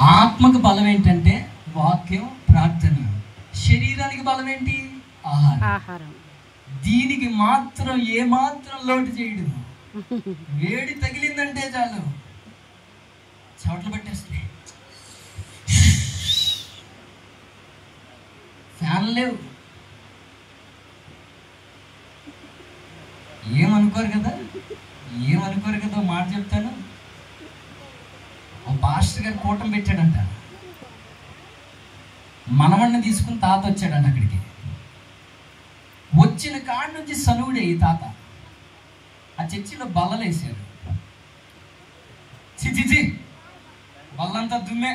ఆత్మకు బలం ఏంటంటే వాక్యం, ప్రార్థన. శరీరానికి బలం ఏంటి? ఆహారం. దీనికి మాత్రం ఏ మాత్రం లోటు చేయడు. వేడి తగిలిందంటే చాలు చెమటలు పట్టేస్తాయి. ఫ్యాన్ లేవు, ఏమనుకోరు కదా, మాట చెప్తాను. ఓ పాస్టర్ గారు కూటం పెట్టాడంట. మనవణ్ణి తీసుకుని తాత వచ్చాడంట అక్కడికి. వచ్చిన కాడి నుంచి సనువుడే ఈ తాత. ఆ చర్చిలో బల్లలేసాడు. చిచి బల్లంతా దుమ్మే,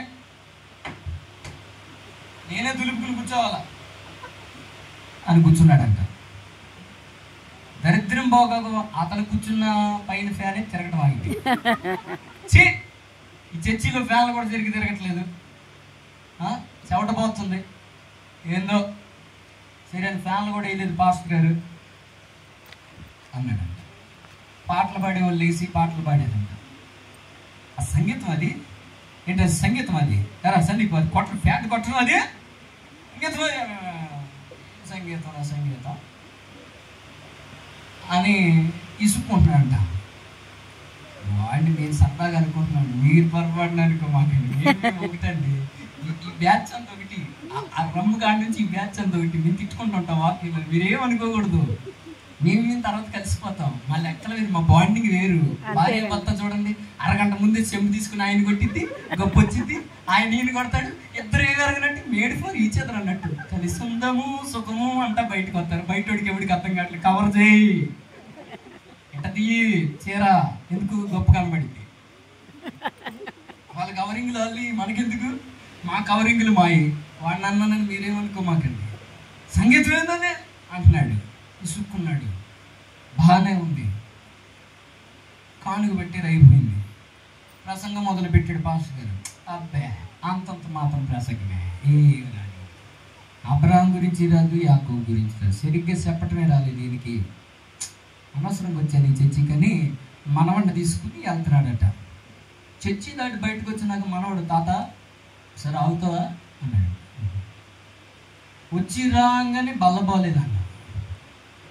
నేనే దులుపుకుని కూర్చోవాలా అని కూర్చున్నాడంట. దరిద్రం బాగా అతను కూర్చున్న పైన ఫ్యానే తిరగటం ఆగింది. ఈ చర్చిలో ఫ్యాన్లు కూడా తిరగట్లేదు, చెమట పోతుంది. ఏందో సరే అని ఫ్యాన్లు కూడా వేయలేదు పాస్టర్ గారు అన్నాడంట. పాటలు పాడేవాళ్ళు లేచి పాటలు పాడేదంట. ఆ సంగీతం అది ఏంటి? సంగీతం అది ఎరా సందీప్, అది కొట్టడం, ఫ్యాన్ కొట్టడం, అది సంగీతం అని ఇసుక్కుంటున్నాడంట. వాడిని నేను సరదాగా అనుకుంటున్నాను, మీరు పొరపాటున అనుకో, మాకండి ఒకటండి. ఈ బ్యాచ్ అంత ఒకటి, ఆ రమ్ము కాడి నుంచి ఈ బ్యాచ్ అంత ఒకటి. మేము తిట్టుకుంటూ ఉంటాం వాక్యంలో, మీరేమనుకోకూడదు. మేము తర్వాత కలిసిపోతాం. మా లెక్కల మీద మా బాండింగ్ వేరు. భార్య భర్త చూడండి, అరగంట ముందే చెంబు తీసుకుని ఆయన కొట్టిద్ది, గొప్ప వచ్చింది, ఆయన ఈయన కొడతాడు, ఇద్దరు ఏగరగనట్టు మేడ్ ఫర్ ఈచ్ అదర్ అన్నట్టు కలిసి ఉందాము సుఖము అంటా బయటకు వస్తారు. బయటోడికి ఎవడికి అర్థం కావట్లేదు. కవర్ చేయి, ఎట్ట తీయి చీర, ఎందుకు గొప్ప కనబడింది. వాళ్ళ కవరింగ్లు అల్లి మనకెందుకు, మా కవరింగ్లు మాయి. వాడిని అన్నానని మీరేమనుకో మాకండి. సంగీతం ఏంటనే అంటున్నాడు, ఇసుక్కున్నాడు. బాగానే ఉంది, కానుక పెట్టేది అయిపోయింది. ప్రసంగం మొదలు పెట్టాడు పాస్టర్ గారు. అబ్బే అంతంత మాత్రం ప్రసంగమే, ఏమి రాదు. అబ్రహాం గురించి రాదు, యాకోబు గురించి రాదు, సరిగ్గా చెప్పటమే రాలేదు దీనికి. అనవసరంగా వచ్చాను ఈ చర్చికని మనవడిని తీసుకుని వెళ్తున్నాడట. చర్చి దాటి బయటకు వచ్చినాక మనవాడు, తాత సరే అవుతావా అన్నాడు. వచ్చి రాగానే బల్లబోలేదన్న,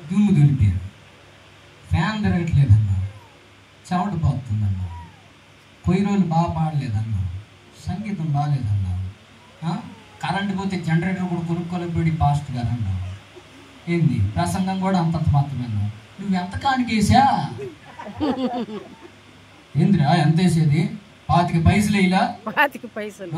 దుమ్ము దులిపారు, ఫ్యాన్ తిరగట్లేదన్నా, చెమట పోతుందన్నా, పొయ్యి రోజులు బాగా పాడలేదన్నా, సంగీతం బాగాలేదన్నా, కరెంటు పోతే జనరేటర్ కూడా కొనుక్కోలేకపోయి పాస్టర్ గారు అన్నా. ఏంది ప్రసంగం కూడా అంతంత మాత్రమేనా, నువ్వు ఎంత కానికేసా, ఏందిరా ఎంత వేసేది, 25 పైసలు వేయలా, 25 పైసలు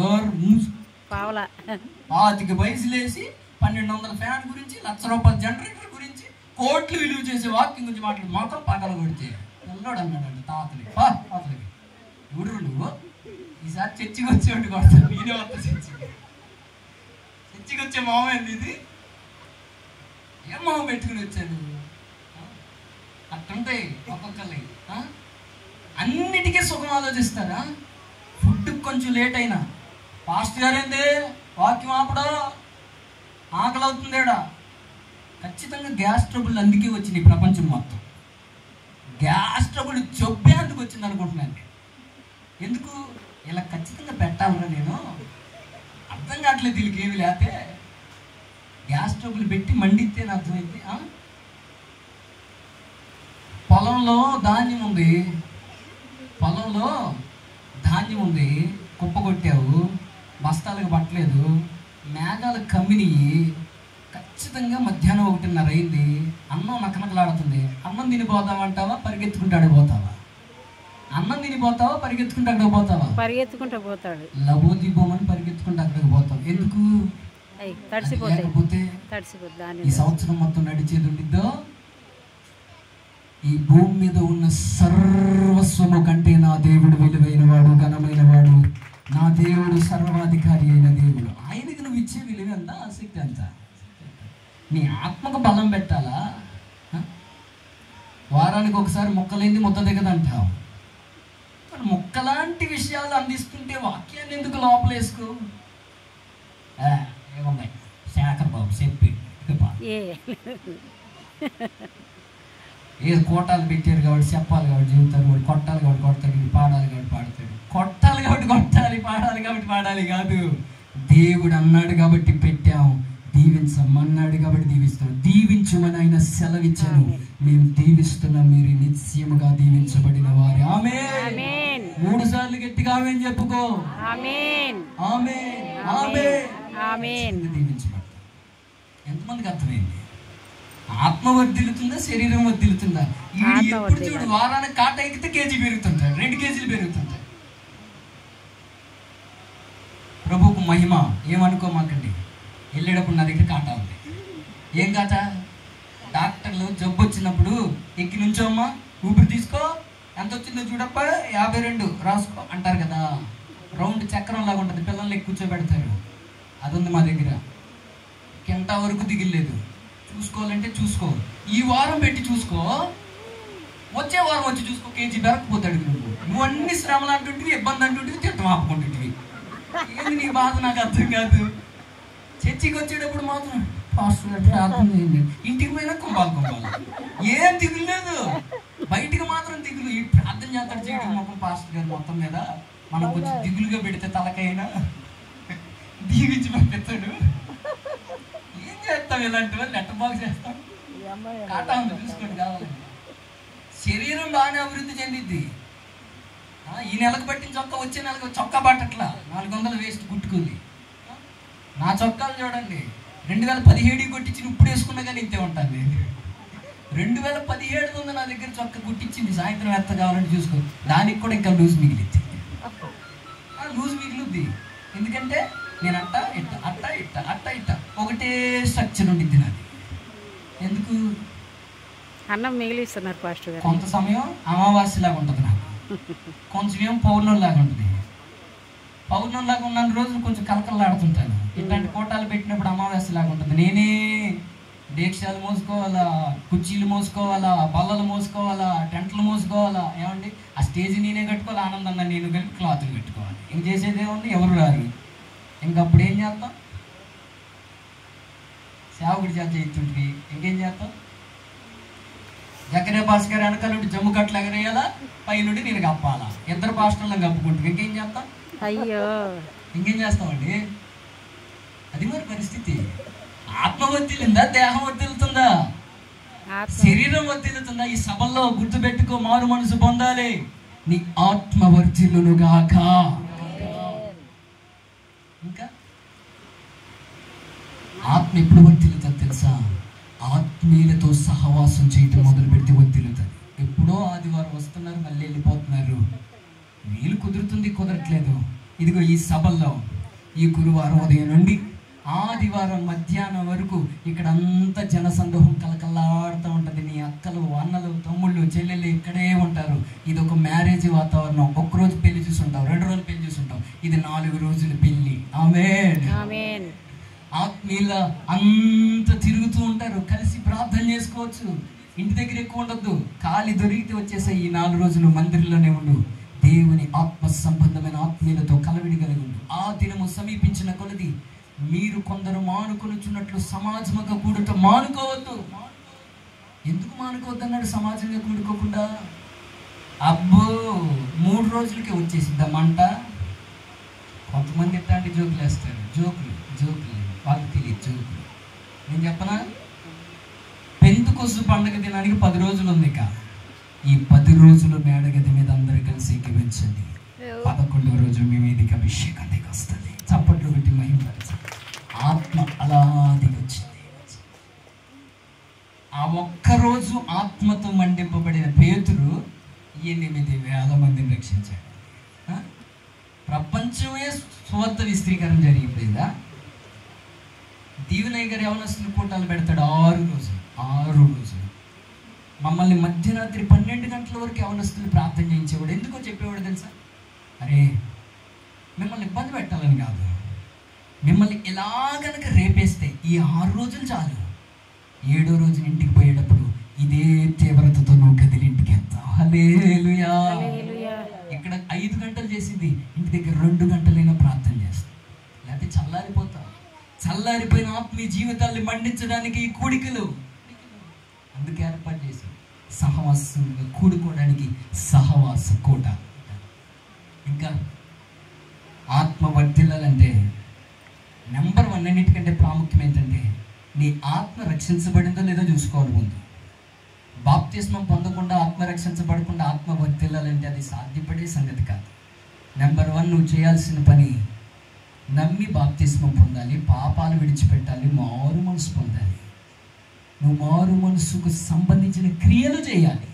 వేసి 1200 ఫ్యాన్ గురించి, ₹1,00,000 జనరేటర్ గురించి, కోట్లు విలువ చేసే వాక్యం గురించి మాట్లాడు, మొత్తం పగలు కొడితే ఎల్లోడు అన్నాడండి తాతలకి. తాతలకి ఎవరు నువ్వు, ఈసారి చర్చికి వచ్చేవాడు కొడతాను, నేనే వస్తా చర్చికి వచ్చే మామ ఏంది ఇది, ఏం మామ పెట్టుకుని వచ్చాను. అట్టుంటాయి ఒక్కొక్కరి. అన్నిటికీ సుఖం ఆలోచిస్తారా. ఫుడ్ కొంచెం లేట్ అయినా పాస్టర్ గారేందే వాక్యం ఆపడా, ఆకలి అవుతుందేడా. ఖచ్చితంగా గ్యాస్ ట్రబుల్ అందుకే వచ్చినాయి ప్రపంచం మొత్తం. గ్యాస్ ట్రబుల్ జబ్బే అందుకు వచ్చింది అనుకుంటున్నాను. ఎందుకు ఇలా ఖచ్చితంగా పెట్టాలరా, నేను అర్థం కావట్లేదు వీళ్ళకి ఏమి లేకపోతే. గ్యాస్ ట్రబుల్ పెట్టి మండితే అర్థమైంది. పొలంలో ధాన్యం ఉంది, కుప్ప కొట్టావు, బస్తాలకు పట్టలేదు, మేఘాలు కమ్మినియి, ఖచ్చితంగా మధ్యాహ్నం 1:30 అయింది, అన్నం నకనకలాడుతుంది. అన్నం తినిపోతామంటావా, పరిగెత్తుకుంటాడు పోతావా? అన్నం తినిపోతావా, పరిగెత్తుకుంటూ అక్కడికి పోతావా? పరిగెత్తుకుంటూ పోతాడు. లబోది బొమ్మని పరిగెత్తుకుంటూ అక్కడికి పోతావు. ఎందుకు? లేకపోతే ఈ సంవత్సరం మొత్తం నడిచేది ఉండిద్దో. ఈ భూమి మీద ఉన్న సర్వస్వము కంటే నా దేవుడు విలువైన వాడు, ఘనమైన వాడు, నా దేవుడు సర్వాధికారి అయిన దేవుడు. ఆయనకి నువ్వు ఇచ్చే విలువ ఎంత, ఆసక్తి ఎంత? నీ ఆత్మకు బలం పెట్టాలా? వారానికి ఒకసారి ముక్కలేంది ముద్ద దిగదంటావు. ముక్కలాంటి విషయాలు అందిస్తుంటే వాక్యాన్ని ఎందుకు లోపలేసుకో? ఏమున్నాయి శేఖర్ బాబు చెప్పి ఏ కోటాలు పెట్టారు కాబట్టి చెప్పాలి కాబట్టి చెబుతారు, కొట్టాలి కాబట్టి కొడతాడు, పాడాలి కాబట్టి పాడతాడు, కొట్టాలి కాబట్టి కొట్టాలి, పాడాలి కాబట్టి పాట పాడాలి కాదు, దేవుడు అన్నాడు కాబట్టి పెట్టాం, దీవించమన్నాడు కాబట్టి దీవిస్తాం. దీవించమని ఆయన సెలవిచ్చాను, మేము దీవిస్తున్నాం, మీరు నిత్యముగా దీవించబడిన వారు. ఆమేన్. 3 సార్లు గట్టిగా ఆమేన్ చెప్పుకో. ఆమేన్ ఆమేన్ ఆమేన్ ఆమేన్. దీవించబడతాం. ఎంతమందికి అర్థమైంది? ఆత్మ వర్ధిల్లుతుందా, శరీరం వర్ధిల్లుతుందా? ఎప్పుడు చూడు వారానికి కాట ఎక్కితే కేజీ పెరుగుతుంటాడు, 2 కేజీలు పెరుగుతుంటాయి. ప్రభువుకు మహిమ. ఏమనుకోమాకండి, వెళ్ళేటప్పుడు నా దగ్గర కాటా ఉంది. ఏం కాట? డాక్టర్లు జబ్బు వచ్చినప్పుడు ఎక్కి నుంచోమ్మా, ఊపిరి తీసుకో, ఎంత వచ్చిందో చూడప్ప, 52 రాసుకో అంటారు కదా. రౌండ్ చక్రం లాగా ఉంటుంది, పిల్లల్ని కూర్చోబెడతారు. అది ఉంది మా దగ్గర. కింట వరకు దిగిలేదు. చూసుకోవాలంటే చూసుకో, ఈ వారం పెట్టి చూసుకో, వచ్చే వారం వచ్చి చూసుకో, కేజీ పెరగకపోతాడు. నువ్వు అన్ని శ్రమలు అంటుంటివి, ఇబ్బంది అంటుంటివి, తిట్టం ఆపుకుంటుంటివి. ఏంది నీ బాధ నాకు అర్థం కాదు. చర్చికి వచ్చేటప్పుడు మాత్రం పాస్టర్ గారు ప్రార్థన చేయండి, ఇంటికి పోయినా కుంభాలు ఏం దిగులు లేదు, బయటికి మాత్రం దిగులు. ఈ ప్రార్థన చేస్తాడు చేయడం మొత్తం పాస్టర్ గారు మొత్తం మీద మనం కొంచెం దిగులుగా పెడితే తలకైనా దీవించి పంపిస్తాడు. ఏం చేస్తాం ఇలాంటి వాళ్ళు? లెటర్ బాక్స్ చేస్తాం. కాటా ఉంది చూసుకోండి కావాలండి. శరీరం బాగానే అభివృద్ధి చెందిద్ది. ఈ నెలకు పట్టిన చొక్కా వచ్చే నెలకు చొక్కా పట్టట్లా, 400 వేస్ట్ గుట్టుకుంది. నా చొక్కాలు చూడండి, 2017 కొట్టించి ఇప్పుడు వేసుకున్నా కానీ ఇంతే ఉంటుంది. 2017 ఉంది నా దగ్గర చొక్కా గుట్టించింది. సాయంత్రం ఎంత కావాలని చూసుకో, దానికి కూడా ఇంకా లూజ్ మిగిలిద్ది. లూజ్ మిగిలిద్ది ఎందుకంటే నేను అట్ట ఇట్ట అట్ట ఇట్ట అట్ట ఇట్ట ఒకటే స్ట్రక్చర్ ఉండిద్ది నాది. ఎందుకు? అన్నం మిగిలిస్తున్నారు పాస్టర్ గారు. కొంత సమయం అమావాస్యలాగా ఉంటుంది నాకు, కొంచెం పౌర్ణంలాగా ఉంటుంది. పౌర్ణంలాగా ఉన్న రోజులు కొంచెం కలకల్లాడుతుంటాను. ఇట్లాంటి కోటాలు పెట్టినప్పుడు అమావాస్యలాగా ఉంటుంది. నేనే డేక్షాలు మోసుకోవాలా, కుర్చీలు మోసుకోవాలా, బల్లలు మోసుకోవాలా, టెంట్లు మోసుకోవాలా. ఏమండి, ఆ స్టేజ్ నేనే కట్టుకోవాలి, ఆనందంగా నేను కలిపి క్లాతులు కట్టుకోవాలి. ఇంక చేసేది ఏముంది? ఎవరు రారు. ఇంకప్పుడు ఏం చేస్తాం? సేవకుడి చేత చేస్తుంటివి. ఇంకేం చేస్తాం? జకరే భాస్కర్ వెనకాలంటే జమ్ము కట్టలు ఎగరేయాలా, పైనుండి నేను కప్పాలా, 2 పాస్టర్లను కప్పుకుంటాం. ఇంకేం చేస్తాం? అయ్యో, ఇంకేం చేస్తామండి? అది మరి పరిస్థితి. ఆత్మ వర్ధిల్లిందా, దేహం వర్ధిల్లుతుందా, శరీరం వర్ధిల్లుతుందా? ఈ సభల్లో గుర్తుపెట్టుకో, మారు మనసు పొందాలి. నీ ఆత్మ వర్ధిల్లునుగాక. ఇంకా ఆత్మ ఎప్పుడు వర్ధిల్లుతుంది తెలుసా? ఆత్మీయులతో సహవాసం చేయటం మొదలు పెడితే వర్ధిల్లుతుంది. ఎప్పుడో ఆదివారం వస్తున్నారు, మళ్ళీ వెళ్ళిపోతున్నారు. వీలు కుదురుతుంది, కుదరట్లేదు. ఇదిగో ఈ సభల్లో ఈ గురువారం ఉదయం నుండి ఆదివారం మధ్యాహ్నం వరకు ఇక్కడ అంతా జనసందోహం కలకల్లాడుతూ ఉంటుంది. నీ అక్కలు, అన్నలు, తమ్ముళ్ళు, చెల్లెళ్ళు ఇక్కడే ఉంటారు. ఇది ఒక మ్యారేజ్ వాతావరణం. ఒక్కరోజు పెళ్లి చూసుంటావు, 2 రోజులు పెళ్లి చూసుంటావు, ఇది 4 రోజుల పెళ్లి. ఆమేన్. ఆత్మీయుల అంత తిరుగుతూ ఉంటారు, కలిసి ప్రార్థన చేసుకోవచ్చు. ఇంటి దగ్గర ఎక్కువ ఉండొద్దు, ఖాళీ దొరికితే వచ్చేసే ఈ 4 రోజులు మందిరంలోనే ఉండు. దేవుని ఆత్మ సంబంధమైన ఆత్మీయులతో కలవిడి కలిగి ఉండు. ఆ దినము సమీపించిన కొలది మీరు కొందరు మానుకొనుచున్నట్లు సమాజంగా కూడుట మానుకోవద్దు. ఎందుకు మానుకోవద్దు అన్నాడు? సమాజంగా కూడుకోకుండా. అబ్బో 3 రోజులకే వచ్చేసిద్దా మంట. కొంతమంది ఎట్లాంటి జోకులు వేస్తారు, జోకులు వాళ్ళకి తెలియదు జోకులు. నేను చెప్పనా, పెంతుకొస్తు పండుగ దినానికి 10 రోజులు ఉంది. ఇక ఈ 10 రోజులు మేడగది మీద అందరూ కలిసి ఎక్కించండి. 11వ రోజు మీ మీదకి అభిషేకం దిగి వస్తుంది. చప్పట్లు పెట్టి మహిమపరచండి. ఆత్మ అలా దిగొచ్చింది. ఆ ఒక్కరోజు ఆత్మతో మండింపబడిన పేతురు 8,000 మందిని రక్షించాడు. ప్రపంచమే సువార్త విస్తీకరణ జరిగిపోయిందా? దీవెనయ్య గారు యవనస్తులు కూటాలు పెడతాడు 6 రోజులు. మమ్మల్ని మధ్యరాత్రి 12 గంటల వరకు యవనస్తులు ప్రార్థన చేయించేవాడు. ఎందుకో చెప్పేవాడు తెలుసా? అరే, మిమ్మల్ని ఇబ్బంది పెట్టాలని కాదు, మిమ్మల్ని ఎలా కనుక రేపేస్తే ఈ 6 రోజులు చాలు, 7వ రోజు ఇంటికి పోయేటప్పుడు ఇదే తీవ్రతతో నువ్వు కదిలి ఇంటికి వెళ్తావు. హల్లెలూయా. ఇక్కడ 5 గంటలు చేసింది, ఇంటి దగ్గర 2 గంటలైనా ప్రార్థన చేస్తాం. లేకపోతే చల్లారిపోతాం. చల్లారిపోయిన ఆత్మీయ జీవితాన్ని మండించడానికి ఈ కూడికలు అందుకే ఏర్పాటు చేసి సహవాసంగా కూడుకోవడానికి సహవాస కోట. ఇంకా ఆత్మ వర్ధి అన్నిటికంటే ప్రాముఖ్యం ఏంటంటే నీ ఆత్మ రక్షించబడిందో లేదో చూసుకోవాలి ముందు. బాప్తిస్మం పొందకుండా ఆత్మ రక్షించబడకుండా ఆత్మ వర్తిల్లాలంటే అది సాధ్యపడే సంగతి కాదు. నెంబర్ 1, నువ్వు చేయాల్సిన పని నమ్మి బాప్తిస్మం పొందాలి, పాపాలు విడిచిపెట్టాలి, మారు మనసు పొందాలి. నువ్వు మారు మనసుకు సంబంధించిన క్రియలు చేయాలి.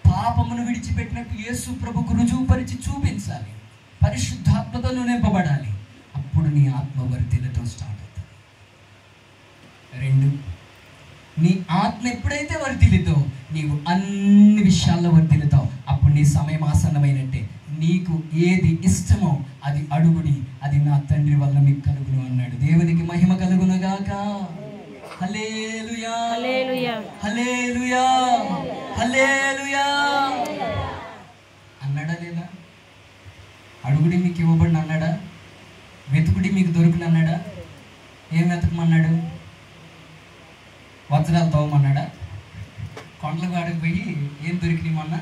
పాపమును విడిచిపెట్టినట్టు యేసు ప్రభుకు రుజువుపరిచి చూపించాలి. పరిశుద్ధాత్మతో నువ్వు నింపబడాలి. అప్పుడు నీ ఆత్మ వర్ధిల్లటం స్టార్ట్ అవుతుంది. 2, నీ ఆత్మ ఎప్పుడైతే వర్ధిల్లుతో నీవు అన్ని విషయాల్లో వర్ధిల్లుతావు. అప్పుడు నీ సమయం ఆసన్నమైనట్టే. నీకు ఏది ఇష్టమో అది అడుగుడి, అది నా తండ్రి వల్ల మీకు కలుగును అన్నాడు. దేవునికి మహిమ కలుగునుగాక. హల్లెలూయా హల్లెలూయా హల్లెలూయా హల్లెలూయా అన్నాడా లేదా? అడుగుడి మీకు ఇవ్వబడిన అన్నాడా? వెతుకుడి మీకు దొరుకును అన్నాడా? ఏం వెతకమన్నాడు? వజ్రాలు తవ్వమన్నాడా? కొండలకు వాడికి పోయి ఏం దొరికినాయి మొన్న?